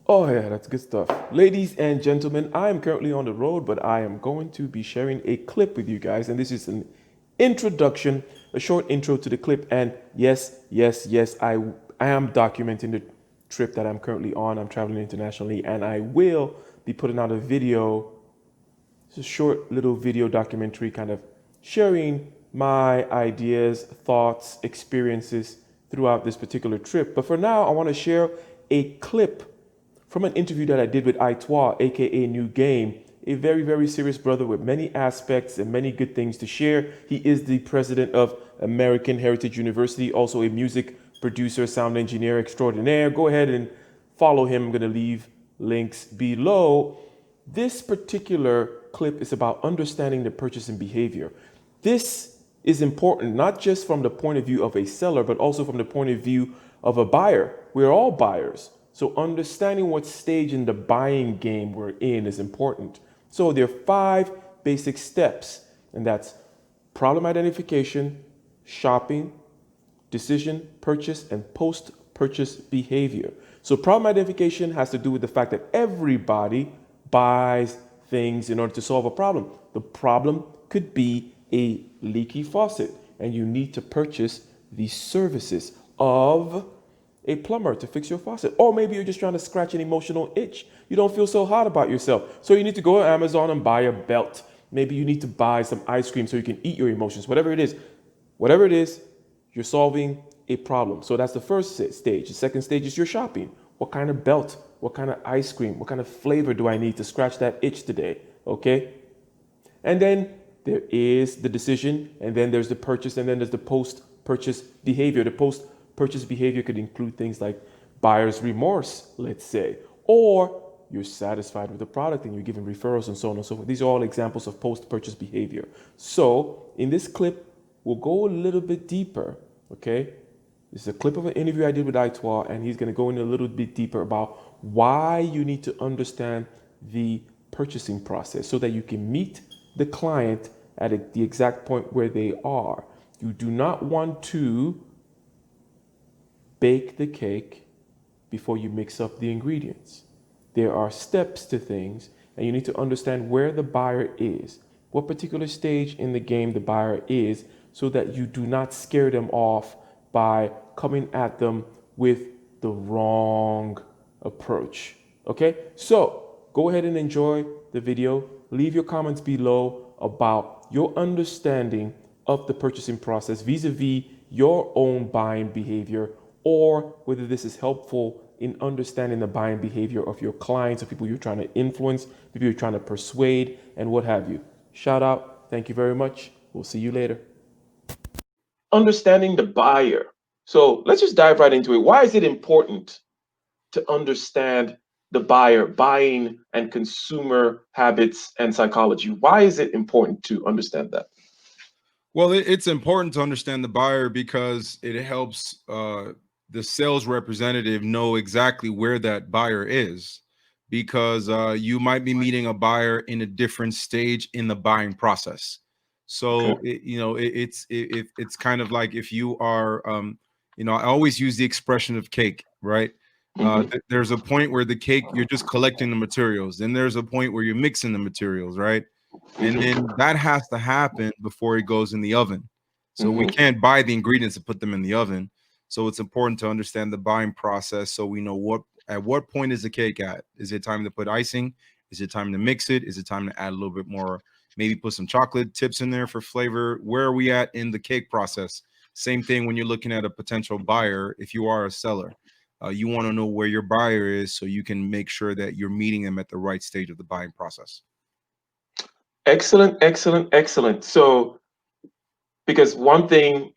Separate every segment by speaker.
Speaker 1: Oh, yeah, that's good stuff. Ladies and gentlemen, I am currently on the road, but I am going to be sharing a clip with you guys. And this is an introduction, a short intro to the clip. And yes, I am documenting the trip that I'm currently on. I'm traveling internationally, and I will be putting out a video. It's a short little video documentary kind of sharing my ideas, thoughts, experiences throughout this particular trip. But for now, I want to share a clip from an interview that I did with Aitois, aka New Game, a very, very serious brother with many aspects and many good things to share. He is the president of American Heritage University, also a music producer, sound engineer extraordinaire. Go ahead and follow him. I'm going to leave links below. This particular clip is about understanding the purchasing behavior. This is important not just from the point of view of a seller, but also from the point of view of a buyer. We're all buyers. So understanding what stage in the buying game we're in is important. So there are 5 basic steps, and that's problem identification, shopping, decision, purchase, and post-purchase behavior. So problem identification has to do with the fact that everybody buys things in order to solve a problem. The problem could be a leaky faucet, and you need to purchase the services of a plumber to fix your faucet. Or maybe you're just trying to scratch an emotional itch. You don't feel so hot about yourself. So you need to go on Amazon and buy a belt. Maybe you need to buy some ice cream so you can eat your emotions. Whatever it is, you're solving a problem. So that's the first stage. The second stage is your shopping. What kind of belt? What kind of ice cream? What kind of flavor do I need to scratch that itch today? Okay. And then there is the decision, and then there's the purchase, and then there's the post purchase behavior. The post purchase behavior could include things like buyer's remorse, let's say, or you're satisfied with the product and you're giving referrals and so on and so forth. These are all examples of post purchase behavior. So in this clip, we'll go a little bit deeper, okay? This is a clip of an interview I did with Aitois, and he's going to go in a little bit deeper about why you need to understand the purchasing process so that you can meet the client at the exact point where they are. You do not want to bake the cake before you mix up the ingredients. There are steps to things, and you need to understand where the buyer is, what particular stage in the game the buyer is, so that you do not scare them off by coming at them with the wrong approach. Okay, so go ahead and enjoy the video. Leave your comments below about your understanding of the purchasing process vis-a-vis your own buying behavior, or whether this is helpful in understanding the buying behavior of your clients or people you're trying to influence, people you're trying to persuade, and what have you. Shout out. Thank you very much. We'll see you later. Understanding the buyer. So let's just dive right into it. Why is it important to understand the buyer, buying and consumer habits and psychology? Why is it important to understand that?
Speaker 2: Well, it's important to understand the buyer because it helps the sales representative know exactly where that buyer is, because you might be meeting a buyer in a different stage in the buying process.
Speaker 1: Okay.
Speaker 2: So it's kind of like if you are, I always use the expression of cake, right?
Speaker 1: Mm-hmm.
Speaker 2: There's a point where the cake, you're just collecting the materials. Then there's a point where you're mixing the materials, right? And
Speaker 1: Mm-hmm.
Speaker 2: then that has to happen before it goes in the oven. So we
Speaker 1: Mm-hmm.
Speaker 2: can't buy the ingredients and put them in the oven. So it's important to understand the buying process so we know what point is the cake at. Is it time to put icing? Is it time to mix it? Is it time to add a little bit more, maybe put some chocolate tips in there for flavor? Where are we at in the cake process? Same thing when you're looking at a potential buyer. If you are a seller, you want to know where your buyer is so you can make sure that you're meeting them at the right stage of the buying process.
Speaker 1: Excellent, excellent, excellent. So, because one thing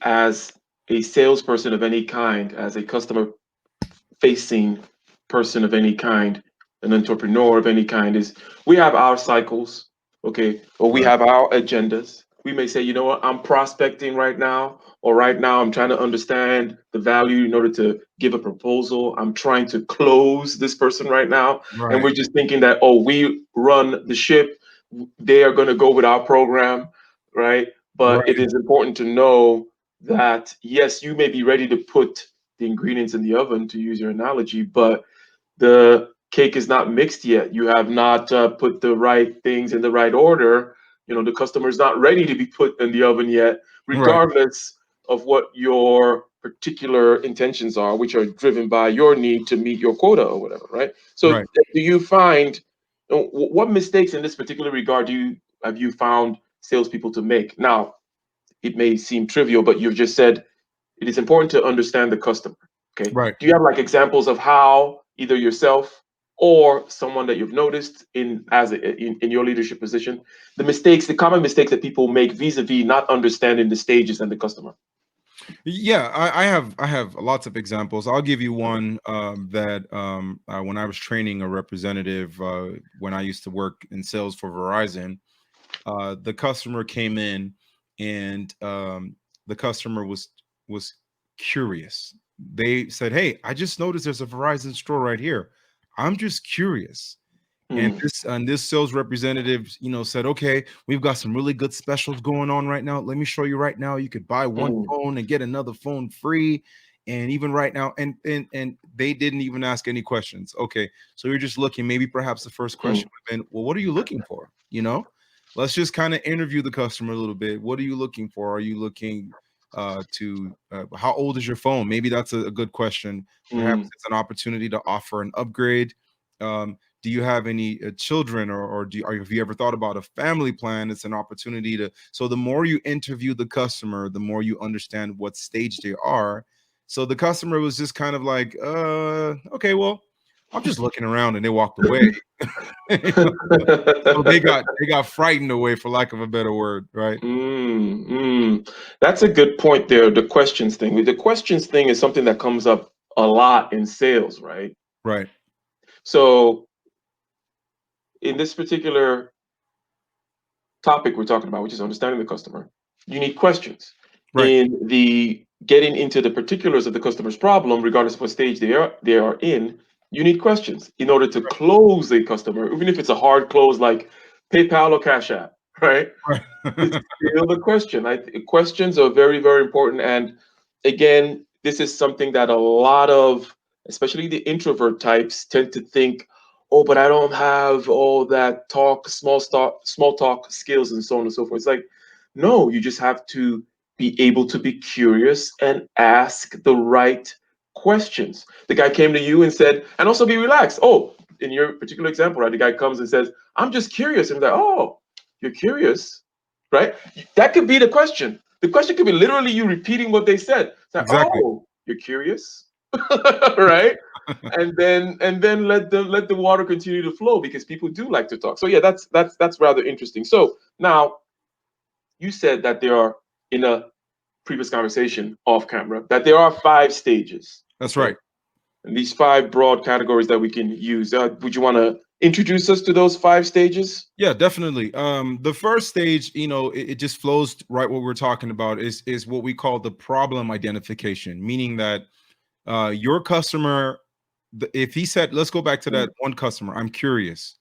Speaker 1: as a salesperson of any kind, as a customer facing person of any kind, an entrepreneur of any kind, is we have our cycles, okay, or we
Speaker 2: Right.
Speaker 1: have our agendas. We may say, you know what, I'm prospecting right now, or right now I'm trying to understand the value in order to give a proposal. I'm trying to close this person right now. And
Speaker 2: Right.
Speaker 1: we're just thinking that, oh, we run the ship, they are going to go with our program, right? But it
Speaker 2: Right.
Speaker 1: is important to know that, yes, you may be ready to put the ingredients in the oven, to use your analogy, but the cake is not mixed yet. You have not put the right things in the right order. The customer is not ready to be put in the oven yet,
Speaker 2: Right.
Speaker 1: regardless of what your particular intentions are, which are driven by your need to meet your quota or whatever, right? So,
Speaker 2: Right.
Speaker 1: do you find what mistakes in this particular regard have you found salespeople to make? Now, it may seem trivial, but you've just said it is important to understand the customer. Okay.
Speaker 2: Right.
Speaker 1: Do you have like examples of how either yourself or someone that you've noticed in your leadership position, the common mistakes that people make vis-a-vis not understanding the stages and the customer?
Speaker 2: Yeah, I have lots of examples. I'll give you one that when I was training a representative when I used to work in sales for Verizon, the customer came in and the customer was curious. They said, "Hey, I just noticed there's a Verizon store right here. I'm just curious." And
Speaker 1: Mm,
Speaker 2: this sales representative, said, "Okay, we've got some really good specials going on right now. Let me show you right now. You could buy one
Speaker 1: mm,
Speaker 2: phone and get another phone free." And even right now, and they didn't even ask any questions. Okay, so you're just looking. Maybe perhaps the first question
Speaker 1: mm,
Speaker 2: would have been, "Well, what are you looking for?" Let's just kind of interview the customer a little bit. What are you looking for? Are you looking to how old is your phone? Maybe that's a good question. Perhaps
Speaker 1: mm,
Speaker 2: it's an opportunity to offer an upgrade. Do you have any children, or have you ever thought about a family plan? It's an opportunity to, so the more you interview the customer, the more you understand what stage they are. So the customer was just kind of like, okay, well, I'm just looking around, and they walked away. So they got frightened away, for lack of a better word, right?
Speaker 1: mm. That's a good point there. The questions thing. The questions thing is something that comes up a lot in sales, right?
Speaker 2: Right.
Speaker 1: So in this particular topic we're talking about, which is understanding the customer, you need questions.
Speaker 2: Right.
Speaker 1: In the getting into the particulars of the customer's problem, regardless of what stage they are in, you need questions in order to close a customer, even if it's a hard close like PayPal or Cash App, right?
Speaker 2: Right.
Speaker 1: It's still the question. Questions are very, very important. And again, this is something that a lot of, especially the introvert types, tend to think, oh, but I don't have all that small talk skills and so on and so forth. It's like, no, you just have to be able to be curious and ask the right questions. The guy came to you and said, and also be relaxed. Oh, in your particular example, right? The guy comes and says, I'm just curious. And I'm like, oh, you're curious, right? That could be the question. The question could be literally you repeating what they said. It's like,
Speaker 2: Exactly.
Speaker 1: oh, you're curious, right? And then let the water continue to flow because people do like to talk. So yeah, that's rather interesting. So now you said that there are in a previous conversation off camera that there are five stages.
Speaker 2: That's
Speaker 1: Okay,
Speaker 2: right.
Speaker 1: and these five broad categories that we can use. Would you want to introduce us to those five stages?
Speaker 2: Yeah, definitely. The first stage, it just flows right what we're talking about is what we call the problem identification, meaning that your customer, if he said, let's go back to that
Speaker 1: Mm,
Speaker 2: one customer, I'm curious.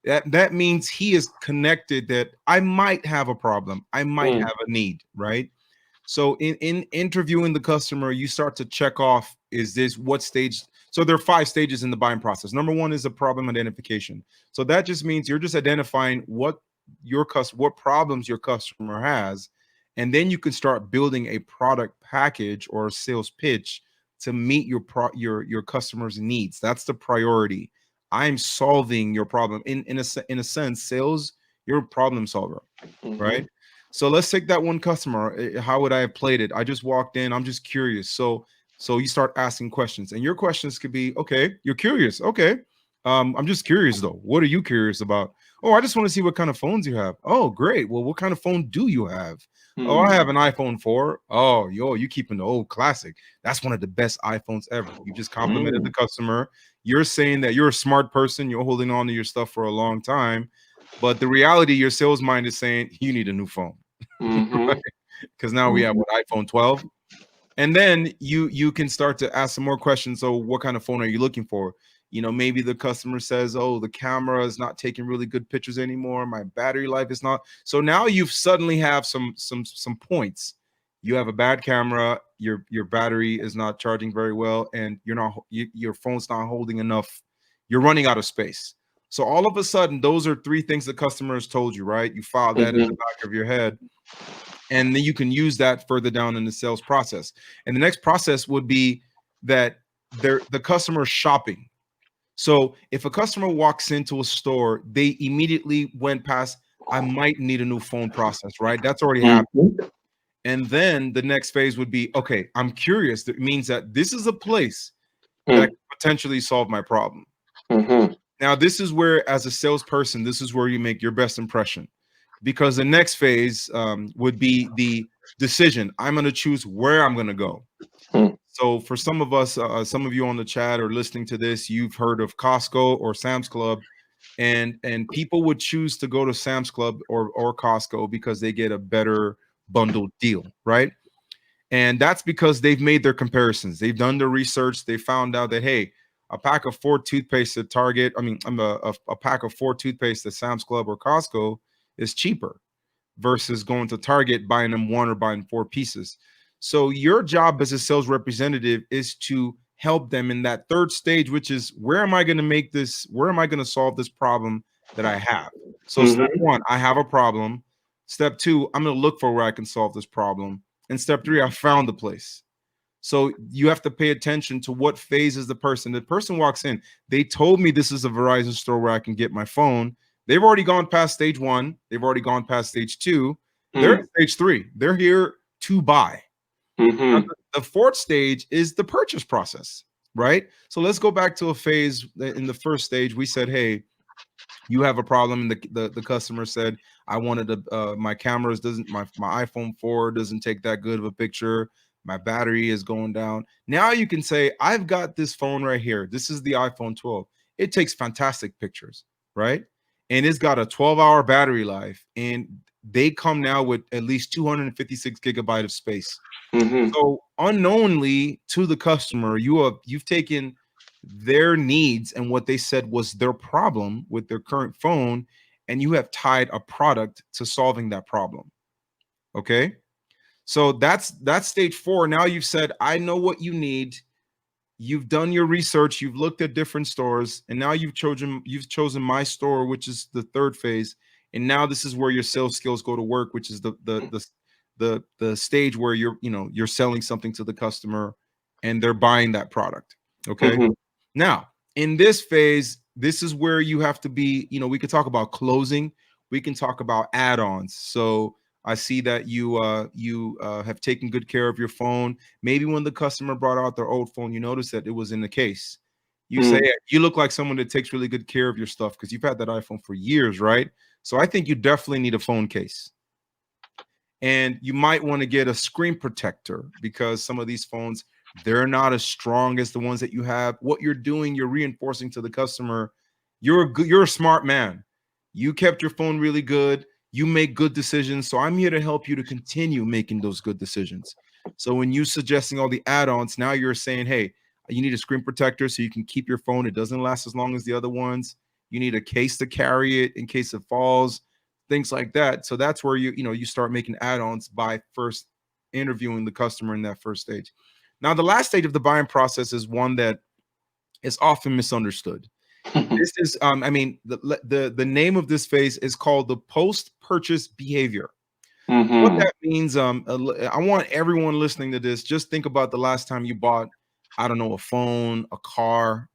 Speaker 2: That means he is connected that I might have a problem, I might
Speaker 1: mm,
Speaker 2: have a need, right? So in interviewing the customer, you start to check off, is this what stage? So there are five stages in the buying process. Number one is the problem identification. So that just means you're just identifying what problems your customer has, and then you can start building a product package or a sales pitch to meet your customer's needs. That's the priority. I'm solving your problem. In a sense, sales, you're a problem solver,
Speaker 1: mm-hmm,
Speaker 2: right? So let's take that one customer. How would I have played it? I just walked in. I'm just curious. So you start asking questions, and your questions could be, okay, you're curious. Okay. I'm just curious though. What are you curious about? Oh, I just want to see what kind of phones you have. Oh, great. Well, what kind of phone do you have? Oh, I
Speaker 1: mm,
Speaker 2: have an iPhone 4. Oh, you keeping the old classic. That's one of the best iPhones ever. You just complimented the
Speaker 1: mm,
Speaker 2: customer. You're saying that you're a smart person. You're holding on to your stuff for a long time. But the reality, your sales mind is saying you need a new phone, right?
Speaker 1: mm-hmm,
Speaker 2: Because now we have
Speaker 1: mm-hmm,
Speaker 2: what, iPhone 12, and then you can start to ask some more questions. So, what kind of phone are you looking for? Maybe the customer says, "Oh, the camera is not taking really good pictures anymore. My battery life is not." So now you've suddenly have some points. You have a bad camera. Your battery is not charging very well, and your phone's not holding enough you're running out of space. So all of a sudden, those are three things the customer has told you, right? You file that in the
Speaker 3: Mhm.
Speaker 2: back of your head, and then you can use that further down in the sales process. And the next process would be that the customer is shopping. So if a customer walks into a store, they immediately went past, I might need a new phone process, right? That's already happened.
Speaker 3: Mhm.
Speaker 2: And then the next phase would be, okay, I'm curious. That means that this is a place that
Speaker 3: Mm.
Speaker 2: could potentially solve my problem.
Speaker 3: Mhm.
Speaker 2: Now, this is where, as a salesperson, this is where you make your best impression, because the next phase would be the decision. I'm going to choose where I'm going to go.
Speaker 3: Mm.
Speaker 2: So, for some of us, some of you on the chat or listening to this, you've heard of Costco or Sam's Club, and people would choose to go to Sam's Club or Costco because they get a better bundled deal, right? And that's because they've made their comparisons. They've done their research. They found out that, hey, a pack of 4 toothpaste at Target, I mean, a pack of 4 toothpaste at Sam's Club or Costco is cheaper versus going to Target, buying them one or buying 4 pieces. So your job as a sales representative is to help them in that third stage, which is, where am I going to make this? Where am I going to solve this problem that I have? So step
Speaker 3: Mhm.
Speaker 2: one, I have a problem. Step two, I'm going to look for where I can solve this problem. And step three, I found the place. So you have to pay attention to what phase is the person. The person walks in. They told me this is a Verizon store where I can get my phone. They've already gone past stage one. They've already gone past stage two. They're at
Speaker 3: Mm.
Speaker 2: stage three. They're here to buy. Now,
Speaker 3: Mhm.
Speaker 2: the fourth stage is the purchase process, right? So let's go back to a phase in the first stage. We said, hey, you have a problem, and the customer said, I wanted to my cameras doesn't my iPhone 4 doesn't take that good of a picture, my battery is going down. Now you can say, I've got this phone right here, this is the iPhone 12, it takes fantastic pictures, right? And it's got a 12-hour battery life, and they come now with at least 256 gigabyte of space.
Speaker 3: Mhm.
Speaker 2: So unknowingly to the customer, you've taken their needs and what they said was their problem with their current phone, and you have tied a product to solving that problem. Okay. So that's stage four. Now you've said, I know what you need. You've done your research, you've looked at different stores, and now you've chosen my store, which is the third phase. And now this is where your sales skills go to work, which is the stage where you're selling something to the customer and they're buying that product. Okay.
Speaker 3: Mhm.
Speaker 2: Now, in this phase, this is where you have to be, we could talk about closing, we can talk about add-ons. So I see that you have taken good care of your phone. Maybe when the customer brought out their old phone, you noticed that it was in the case. You say,
Speaker 3: Mm.
Speaker 2: you look like someone that takes really good care of your stuff because you've had that iPhone for years, right? So I think you definitely need a phone case. And you might want to get a screen protector because some of these phones, they're not as strong as the ones that you have. What you're doing, you're reinforcing to the customer, you're a smart man. You kept your phone really good. You make good decisions. So I'm here to help you to continue making those good decisions. So when you suggesting all the add-ons, now you're saying, hey, you need a screen protector so you can keep your phone. It doesn't last as long as the other ones. You need a case to carry it in case it falls, things like that. So that's where you start making add-ons by first interviewing the customer in that first stage. Now, the last stage of the buying process is one that is often misunderstood. This is, I mean, the name of this phase is called the post-purchase behavior. What
Speaker 3: Mhm.
Speaker 2: that means, I want everyone listening to this, just think about the last time you bought, I don't know, a phone, a car,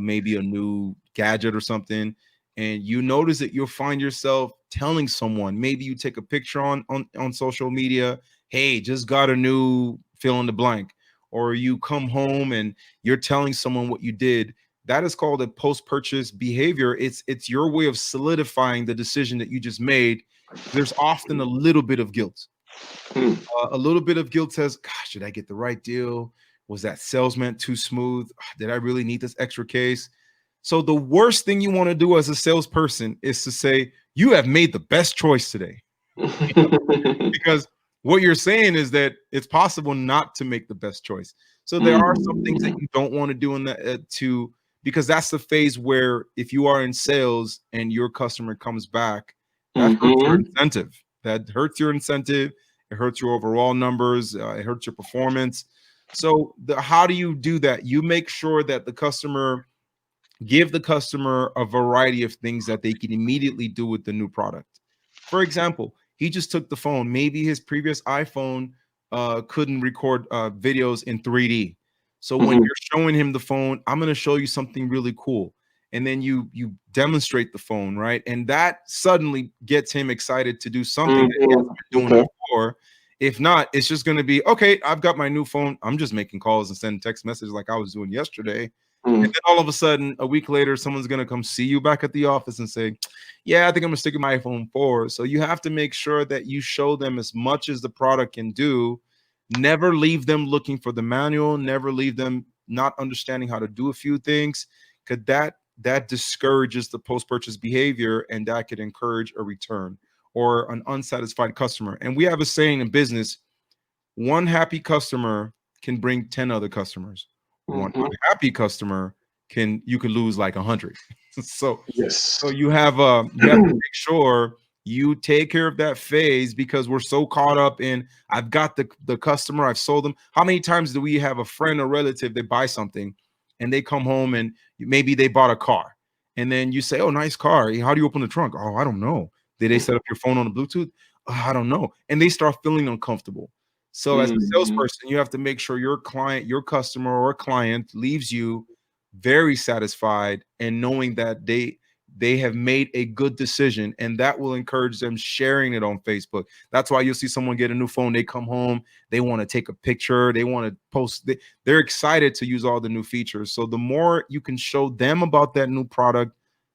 Speaker 2: maybe a new gadget or something, and you notice that you'll find yourself telling someone, maybe you take a picture on social media, hey, just got a new fill in the blank, or you come home and you're telling someone what you did. That is called a post-purchase behavior. It's your way of solidifying the decision that you just made. There's often a little bit of guilt.
Speaker 3: Mm.
Speaker 2: A little bit of guilt says, gosh, did I get the right deal? Was that salesman too smooth? Did I really need this extra case? So the worst thing you want to do as a salesperson is to say, you have made the best choice today. Because what you're saying is that it's possible not to make the best choice. So there are some things that
Speaker 3: Mm.
Speaker 2: you don't want to do in that because that's the phase where if you are in sales and your customer comes back, that hurts your
Speaker 3: Mhm.
Speaker 2: incentive. That hurts your incentive. It hurts your overall numbers. It hurts your performance. So how do you do that? You make sure that the customer give the customer a variety of things that they can immediately do with the new product. For example, he just took the phone. Maybe his previous iPhone couldn't record videos in 3D. So when
Speaker 3: Mhm.
Speaker 2: you're showing him the phone, I'm going to show you something really cool. And then you demonstrate the phone, right? And that suddenly gets him excited to do something that he hasn't
Speaker 3: Mhm.
Speaker 2: been doing
Speaker 3: Okay.
Speaker 2: before. If not, it's just going to be okay. I've got my new phone. I'm just making calls and sending text messages like I was doing yesterday. And
Speaker 3: Mhm.
Speaker 2: then all of a sudden, a week later, someone's gonna come see you back at the office and say, "Yeah, I think I'm gonna stick with my iPhone 4." So you have to make sure that you show them as much as the product can do. Never leave them looking for the manual. Never leave them not understanding how to do a few things, because that discourages the post-purchase behavior, and that could encourage a return or an unsatisfied customer. And we have a saying in business: one happy customer can bring 10 other customers. One
Speaker 3: Mhm.
Speaker 2: unhappy customer you could lose like 100. so
Speaker 3: Yes.
Speaker 2: so you have to make sure you take care of that phase, because we're so caught up in I've got the customer, I've sold them. How many times do we have a friend or relative that buy something and they come home and maybe they bought a car, and then you say, "Oh, nice car. How do you open the trunk?" "Oh, I don't know." "Did they set up your phone on the Bluetooth?" "Oh, I don't know." And they start feeling uncomfortable. So as a
Speaker 3: Mhm.
Speaker 2: salesperson, you have to make sure your client, your customer or client leaves you very satisfied and knowing that they have made a good decision, and that will encourage them sharing it on Facebook. That's why you'll see someone get a new phone, they come home, they want to take a picture, they want to post, they're excited to use all the new features. So the more you can show them about that new product,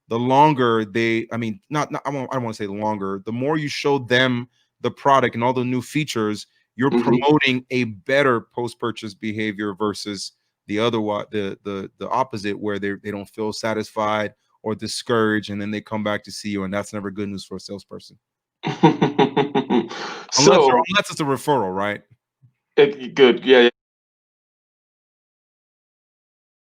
Speaker 2: the longer they, I mean, not I don't want to say the longer, the more you show them the product and all the new features, you're
Speaker 3: Mhm.
Speaker 2: promoting a better post-purchase behavior versus the other the opposite, where they don't feel satisfied or discouraged, and then they come back to see you, and that's never good news for a salesperson. Unless
Speaker 3: So,
Speaker 2: it's a referral, right?
Speaker 3: good. Yeah,